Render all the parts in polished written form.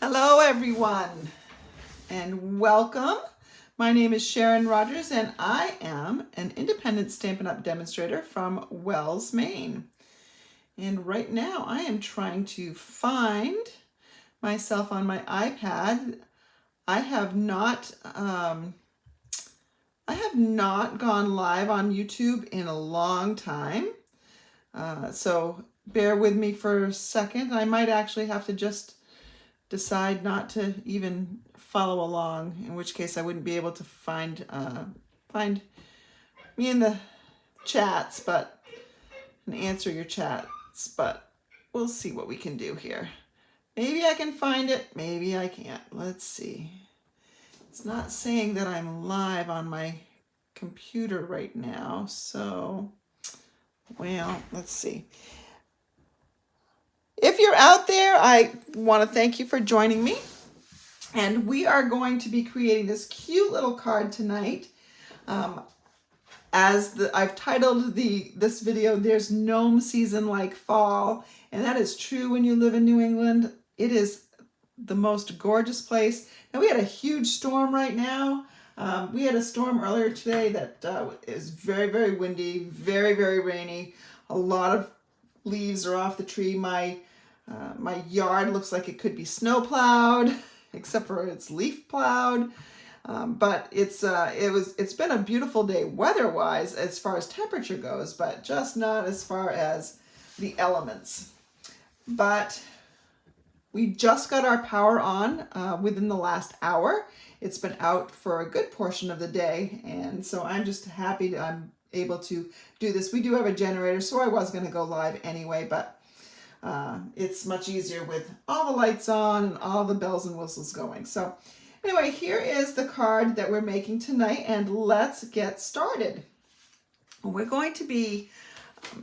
Hello everyone and welcome. My name is Sharon Rogers and I am an independent Stampin' Up! Demonstrator from Wells, Maine. And right now I am trying to find myself on my iPad. I have not gone live on YouTube in a long time. So bear with me for a second. I might actually have to just decide not to even follow along, in which case I wouldn't be able to find me in the chats, and answer your chats, but we'll see what we can do here. Maybe I can find it, maybe I can't. Let's see. It's not saying that I'm live on my computer right now, so, well, let's see. If you're out there, I want to thank you for joining me. And we are going to be creating this cute little card tonight. I've titled this video, There's Gnome Season Like Fall. And that is true when you live in New England. It is the most gorgeous place. Now we had a huge storm right now. We had a storm earlier today that is very, very windy, very, very rainy. A lot of leaves are off the tree. My yard looks like it could be snow plowed, except for it's leaf plowed. But it's been a beautiful day weather-wise as far as temperature goes, but just not as far as the elements. But we just got our power on within the last hour. It's been out for a good portion of the day, and so I'm just happy I'm able to do this. We do have a generator, so I was going to go live anyway, but it's much easier with all the lights on and all the bells and whistles going. So anyway, here is the card that we're making tonight, and let's get started. We're going to be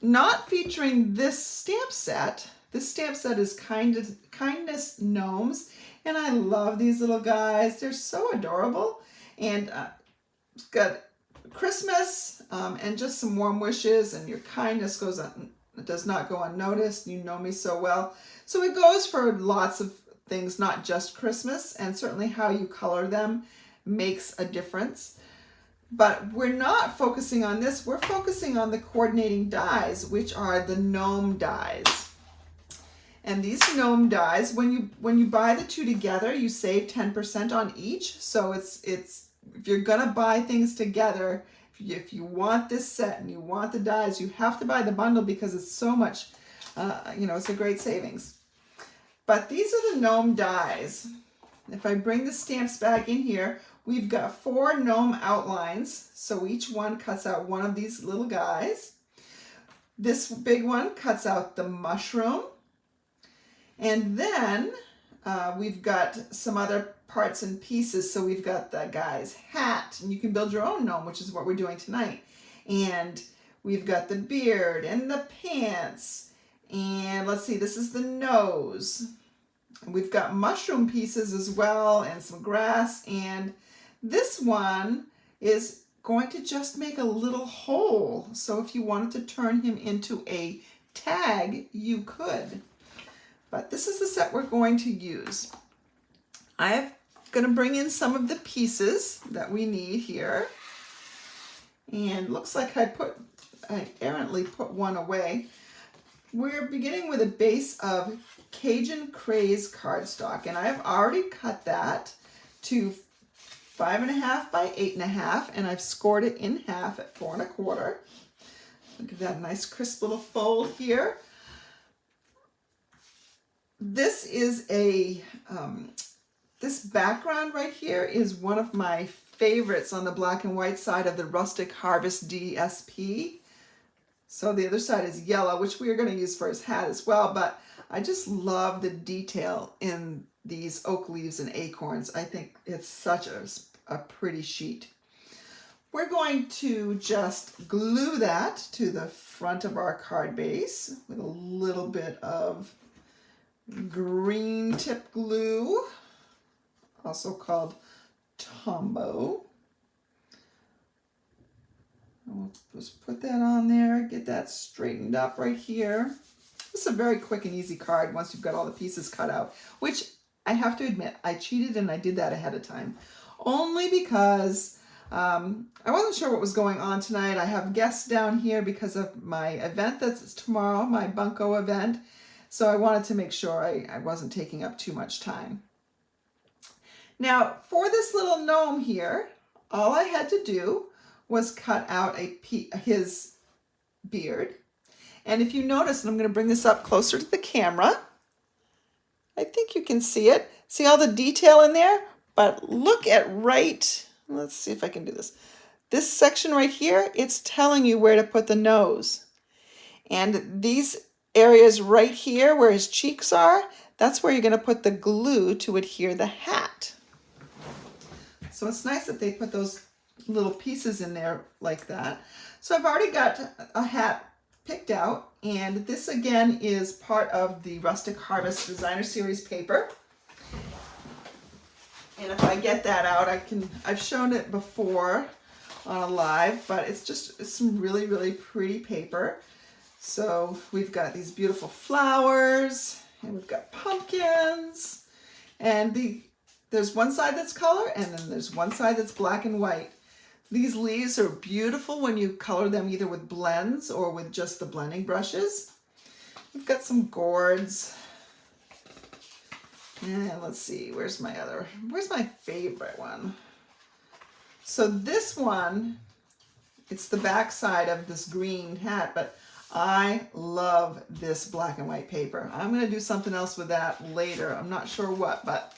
not featuring this stamp set. This stamp set is Kindness Gnomes, and I love these little guys. They're so adorable, and it's got Christmas and just some warm wishes, and your kindness does not go unnoticed. You know me so well. So it goes for lots of things, not just Christmas, and certainly how you color them makes a difference. But we're not focusing on this. We're focusing on the coordinating dies, which are the gnome dies. And these gnome dies, when you buy the two together, you save 10% on each. So it's if you're gonna buy things together, if you want this set and you want the dies, you have to buy the bundle because it's so much, it's a great savings. But these are the gnome dies. If I bring the stamps back in here, we've got 4 gnome outlines. So each one cuts out one of these little guys. This big one cuts out the mushroom. And then we've got some other parts and pieces. So we've got the guy's hat, and you can build your own gnome, which is what we're doing tonight. And we've got the beard and the pants. And let's see, this is the nose. And we've got mushroom pieces as well, and some grass. And this one is going to just make a little hole. So if you wanted to turn him into a tag, you could. But this is the set we're going to use. I'm going to bring in some of the pieces that we need here. And looks like I errantly put one away. We're beginning with a base of Cajun Craze cardstock, and I've already cut that to 5.5 by 8.5, and I've scored it in half at 4 1/4. Look at that nice crisp little fold here. This is this background right here is one of my favorites on the black and white side of the Rustic Harvest DSP. So the other side is yellow, which we are going to use for his hat as well, but I just love the detail in these oak leaves and acorns. I think it's such a pretty sheet. We're going to just glue that to the front of our card base with a little bit of green tip glue, also called Tombow. We'll just put that on there, get that straightened up right here. This is a very quick and easy card once you've got all the pieces cut out, which I have to admit, I cheated and I did that ahead of time. Only because I wasn't sure what was going on tonight. I have guests down here because of my event that's tomorrow, my Bunko event. So I wanted to make sure I wasn't taking up too much time. Now, for this little gnome here, all I had to do was cut out his beard. And if you notice, and I'm going to bring this up closer to the camera, I think you can see it. See all the detail in there? But look at let's see if I can do this. This section right here, it's telling you where to put the nose. And these areas right here where his cheeks are, that's where you're going to put the glue to adhere the hat. So it's nice that they put those little pieces in there like that. So I've already got a hat picked out, and this again is part of the Rustic Harvest Designer Series paper. And if I get that out, I've shown it before on a live, but it's some really, really pretty paper. So we've got these beautiful flowers, and we've got pumpkins, and there's one side that's color, and then there's one side that's black and white. These leaves are beautiful when you color them either with blends or with just the blending brushes. We've got some gourds. And let's see, where's my favorite one? So this one, it's the back side of this green hat, but I love this black and white paper. I'm going to do something else with that later. I'm not sure what, but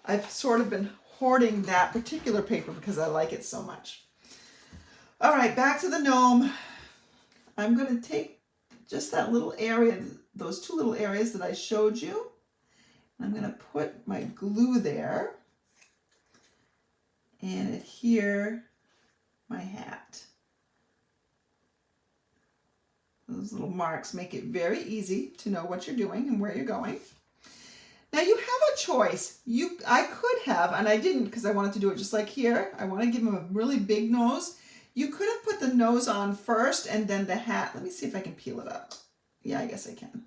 I've sort of been hoarding that particular paper because I like it so much. All right, back to the gnome. I'm going to take just that little area, those two little areas that I showed you. I'm going to put my glue there and adhere my hat. Those little marks make it very easy to know what you're doing and where you're going. Now you have a choice. I could have, and I didn't because I wanted to do it just like here. I want to give him a really big nose. You could have put the nose on first and then the hat. Let me see if I can peel it up. Yeah, I guess I can.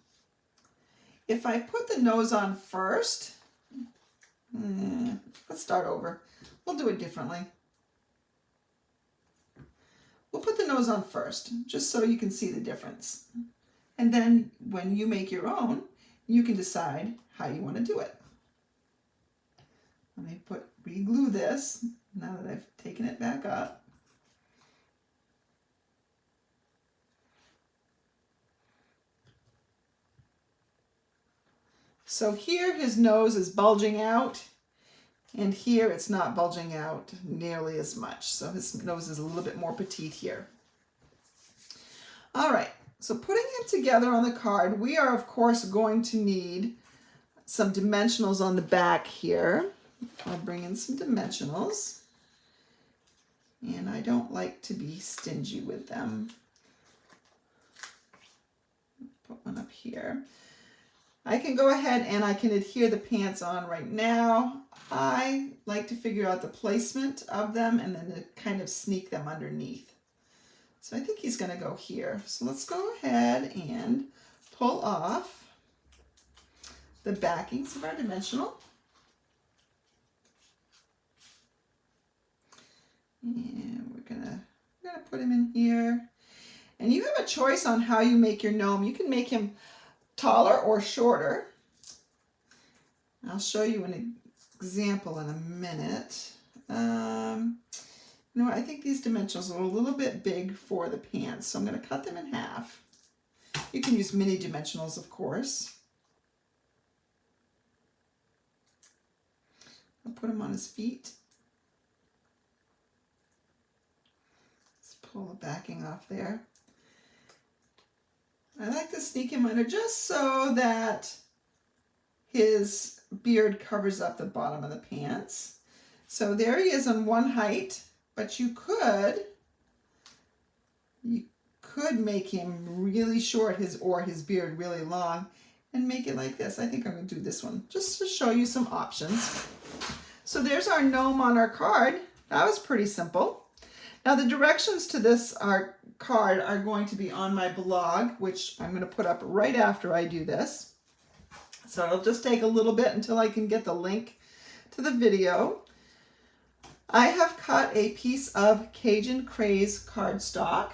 If I put the nose on first, let's start over. We'll do it differently. We'll put the nose on first, just so you can see the difference. And then when you make your own, you can decide how you want to do it. Let me re-glue this now that I've taken it back up. So here his nose is bulging out, and here it's not bulging out nearly as much. So his nose is a little bit more petite here. All right, so putting him together on the card, we are of course going to need some dimensionals on the back here. I'll bring in some dimensionals, and I don't like to be stingy with them. Put one up here. I can go ahead and I can adhere the pants on right now. I like to figure out the placement of them and then to kind of sneak them underneath. So I think he's going to go here. So let's go ahead and pull off the backings of our dimensional. And we're gonna put him in here. And you have a choice on how you make your gnome. You can make him taller or shorter. I'll show you an example in a minute. You know what, I think these dimensionals are a little bit big for the pants, so I'm going to cut them in half. You can use mini dimensionals, of course. I'll put him on his feet. Let's pull the backing off there. I like to sneak him under just so that his beard covers up the bottom of the pants. So there he is on one height, but you could make him really short, his beard really long, and make it like this. I think I'm going to do this one just to show you some options. So there's our gnome on our card. That was pretty simple. Now the directions to this card are going to be on my blog, which I'm going to put up right after I do this. So it'll just take a little bit until I can get the link to the video. I have cut a piece of Cajun Craze cardstock,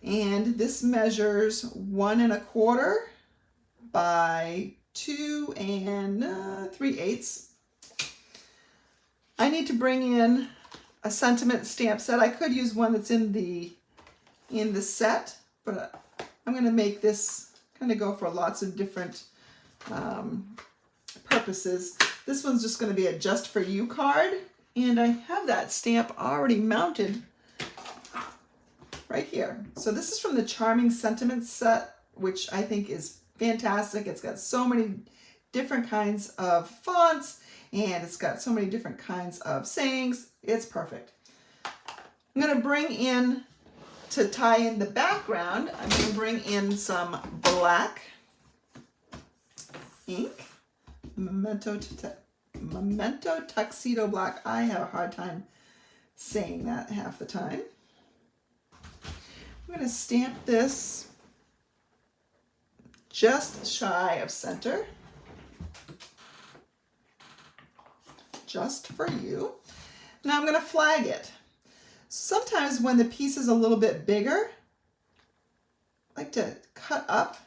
and this measures 1 1/4 by 2 3/8. I need to bring in a sentiment stamp set. I could use one that's in the set, but I'm going to make this kind of go for lots of different purposes. This one's just going to be a just for you card, and I have that stamp already mounted right here. So this is from the Charming Sentiments set, which I think is fantastic. It's got so many different kinds of fonts, and it's got so many different kinds of sayings. It's perfect. I'm going to bring in, to tie in the background, I'm going to bring in some black ink, Memento Tuxedo Black. I have a hard time saying that half the time. I'm going to stamp this just shy of center, just for you. Now I'm going to flag it. Sometimes when the piece is a little bit bigger, I like to cut up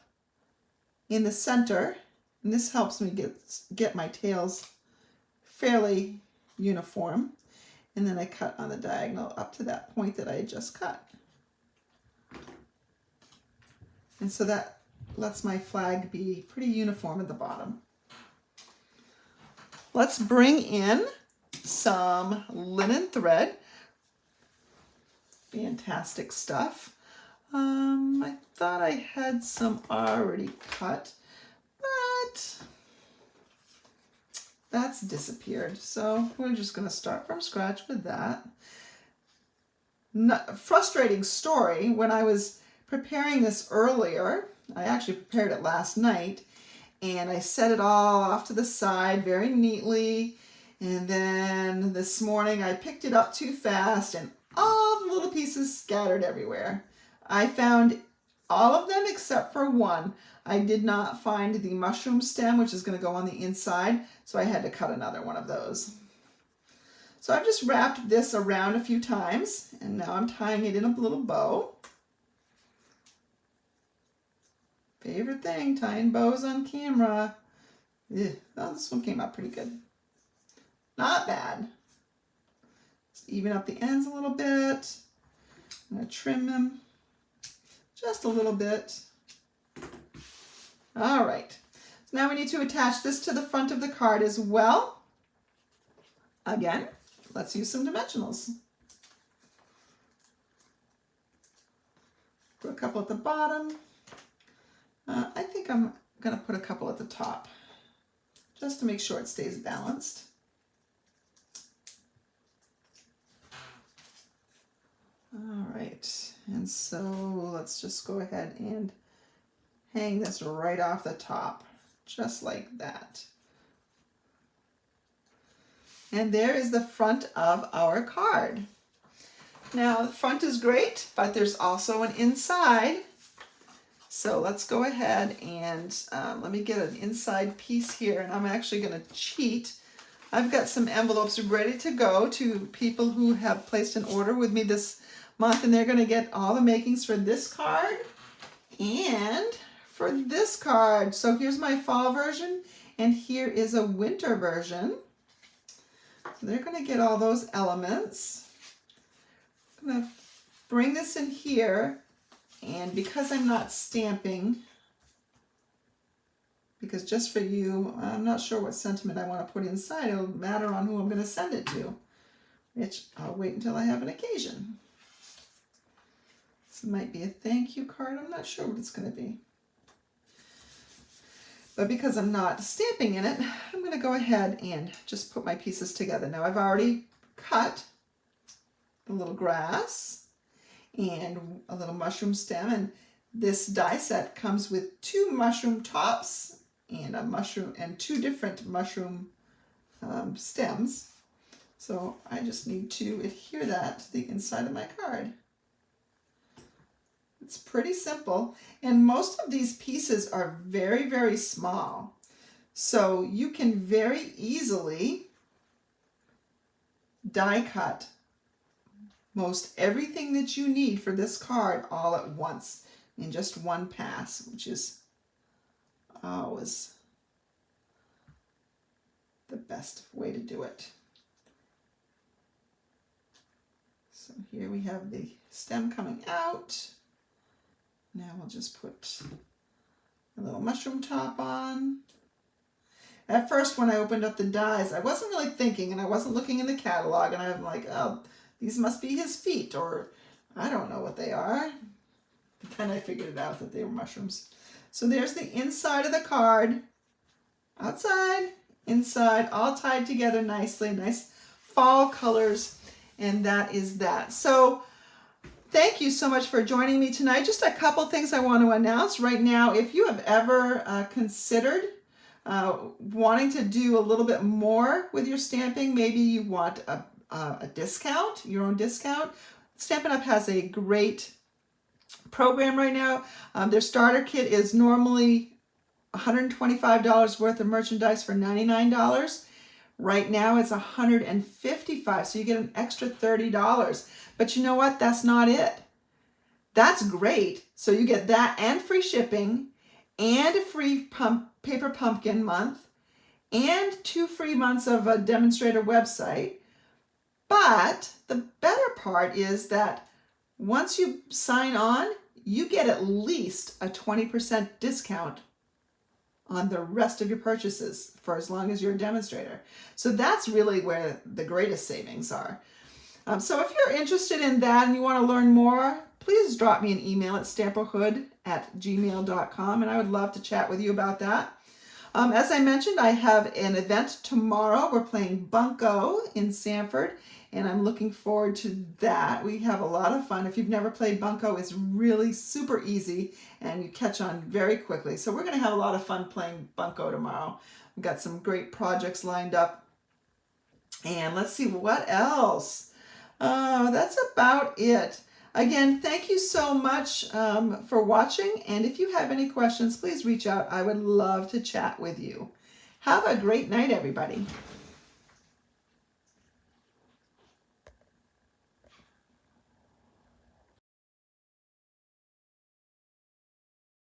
in the center, and this helps me get my tails fairly uniform. And then I cut on the diagonal up to that point that I just cut. And so that lets my flag be pretty uniform at the bottom. Let's bring in some linen thread. Fantastic stuff. I thought I had some already cut, but that's disappeared. So we're just going to start from scratch with that. Frustrating story. When I was preparing this earlier, I actually prepared it last night, and I set it all off to the side very neatly. And then this morning I picked it up too fast, and all the little pieces scattered everywhere. I found all of them except for one. I did not find the mushroom stem, which is going to go on the inside, so I had to cut another one of those. So I've just wrapped this around a few times, and now I'm tying it in a little bow. Favorite thing, tying bows on camera. Ugh. Oh, this one came out pretty good. Not bad. Just even up the ends a little bit. I'm going to trim them just a little bit. All right. So now we need to attach this to the front of the card as well. Again, let's use some dimensionals. Put a couple at the bottom. I think I'm going to put a couple at the top, just to make sure it stays balanced. All right, and so let's just go ahead and hang this right off the top, just like that. And there is the front of our card. Now, the front is great, but there's also an inside. So let's go ahead and let me get an inside piece here, and I'm actually going to cheat. I've got some envelopes ready to go to people who have placed an order with me this month, and they're going to get all the makings for this card and for this card. So here's my fall version, and here is a winter version. So they're going to get all those elements. I'm going to bring this in here. And because I'm not stamping, because just for you, I'm not sure what sentiment I want to put inside. It'll matter on who I'm going to send it to, which I'll wait until I have an occasion. This might be a thank you card. I'm not sure what it's going to be. But because I'm not stamping in it, I'm going to go ahead and just put my pieces together. Now I've already cut the little grass and a little mushroom stem, and this die set comes with 2 mushroom tops and a mushroom and 2 different mushroom stems. So I just need to adhere that to the inside of my card. It's pretty simple, and most of these pieces are very, very small. So you can very easily die cut most everything that you need for this card all at once in just one pass, which is always the best way to do it. So here we have the stem coming out. Now we'll just put a little mushroom top on. At first, when I opened up the dies, I wasn't really thinking, and I wasn't looking in the catalog, and I'm like, oh, these must be his feet, or I don't know what they are. But then I figured it out that they were mushrooms. So there's the inside of the card. Outside, inside, all tied together nicely. Nice fall colors, and that is that. So thank you so much for joining me tonight. Just a couple things I want to announce right now. If you have ever considered wanting to do a little bit more with your stamping, maybe you want a discount, your own discount, Stampin' Up! Has a great program right now. Their starter kit is normally $125 worth of merchandise for $99. Right now it's $155, so you get an extra $30. But you know what? That's not it. That's great. So you get that and free shipping and a free paper pumpkin month and 2 free months of a demonstrator website. But the better part is that once you sign on, you get at least a 20% discount on the rest of your purchases for as long as you're a demonstrator. So that's really where the greatest savings are. So if you're interested in that and you want to learn more, please drop me an email at stamperhood@gmail.com, and I would love to chat with you about that. As I mentioned, I have an event tomorrow. We're playing Bunko in Sanford, and I'm looking forward to that. We have a lot of fun. If you've never played Bunko, it's really super easy, and you catch on very quickly. So we're going to have a lot of fun playing Bunko tomorrow. We've got some great projects lined up. And let's see what else. That's about it. Again, thank you so much for watching. And if you have any questions, please reach out. I would love to chat with you. Have a great night, everybody.